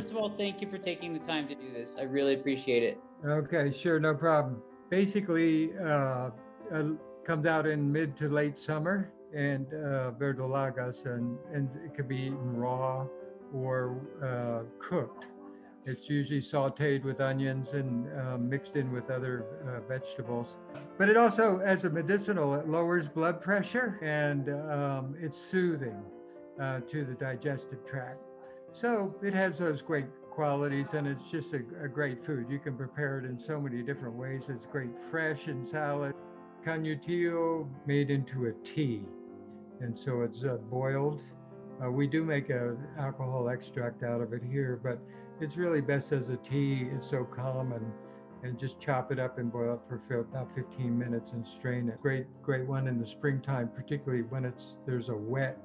First of all, thank you for taking the time to do this. I really appreciate it. Okay, sure, no problem. Basically, comes out in mid to late summer and verdolagas, and it could be eaten raw or cooked. It's usually sauteed with onions and mixed in with other vegetables. But it also, as a medicinal, it lowers blood pressure and it's soothing to the digestive tract. So it has those great qualities, and it's just a great food. You can prepare it in so many different ways. It's great fresh in salad. Canutillo made into a tea, and so it's boiled. We do make a alcohol extract out of it here, but it's really best as a tea. It's so common, and just chop it up and boil it for about 15 minutes and strain it. Great one in the springtime, particularly when there's a wet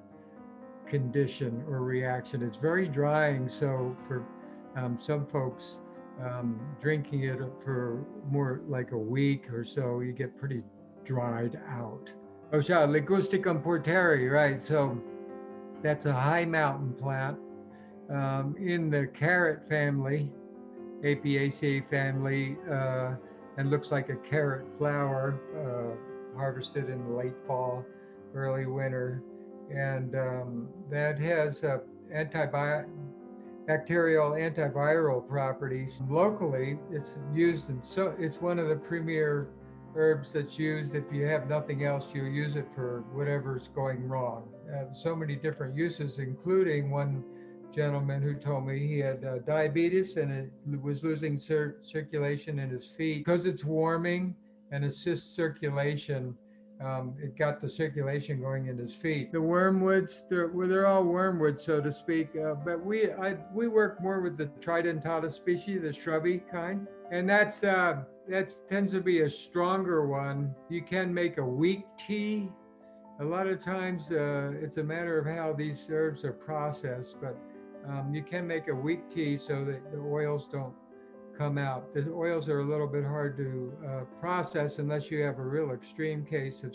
condition or reaction. It's very drying, so for some folks drinking it for more like a week or so, you get pretty dried out. Osha, Ligusticum porteri, right? So that's a high mountain plant in the carrot family, Apiaceae family, and looks like a carrot flower, harvested in the late fall, early winter. And that has bacterial antiviral properties. Locally, it's used, and so it's one of the premier herbs that's used. If you have nothing else, you use it for whatever's going wrong. So many different uses, including one gentleman who told me he had diabetes and it was losing circulation in his feet. Because it's warming and assists circulation, it got the circulation going in his feet. The wormwoods, they're all wormwood, so to speak, but we work more with the tridentata species, the shrubby kind, and that tends to be a stronger one. You can make a weak tea. A lot of times it's a matter of how these herbs are processed, but you can make a weak tea so that the oils don't come out. The oils are a little bit hard to process unless you have a real extreme case if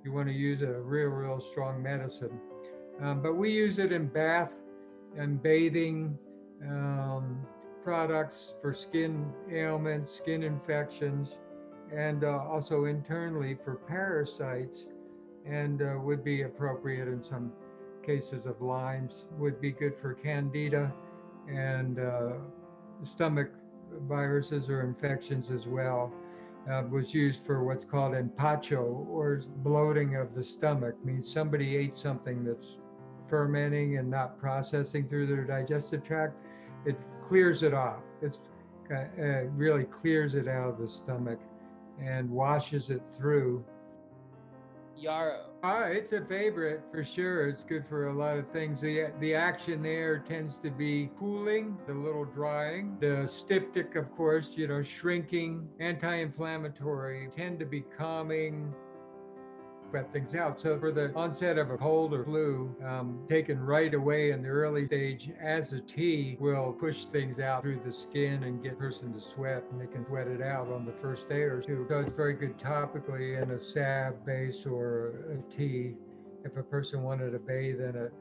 you want to use a real strong medicine. But we use it in bath and bathing products for skin ailments, skin infections, and also internally for parasites, and would be appropriate in some cases of Lyme's, would be good for candida and stomach viruses or infections as well. Was used for what's called empacho, or bloating of the stomach. Means somebody ate something that's fermenting and not processing through their digestive tract. It clears it off. It really clears it out of the stomach and washes it through. Yarrow. It's a favorite for sure. It's good for a lot of things. The action there tends to be cooling, a little drying. The styptic, of course, shrinking, anti-inflammatory, tend to be calming, sweat things out. So for the onset of a cold or flu, taken right away in the early stage as a tea will push things out through the skin and get a person to sweat, and they can sweat it out on the first day or two. So it's very good topically in a salve base or a tea. If a person wanted to bathe in it,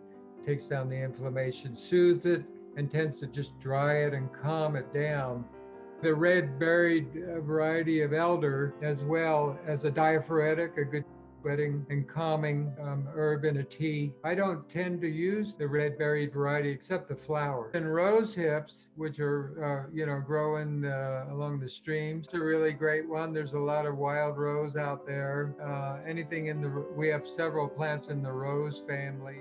takes down the inflammation, soothes it, and tends to just dry it and calm it down. The red berried variety of elder, as well as a diaphoretic, a good sweating and calming herb in a tea. I don't tend to use the red berried variety except the flower. And rose hips, which are growing along the streams, it's a really great one. There's a lot of wild rose out there. We have several plants in the rose family.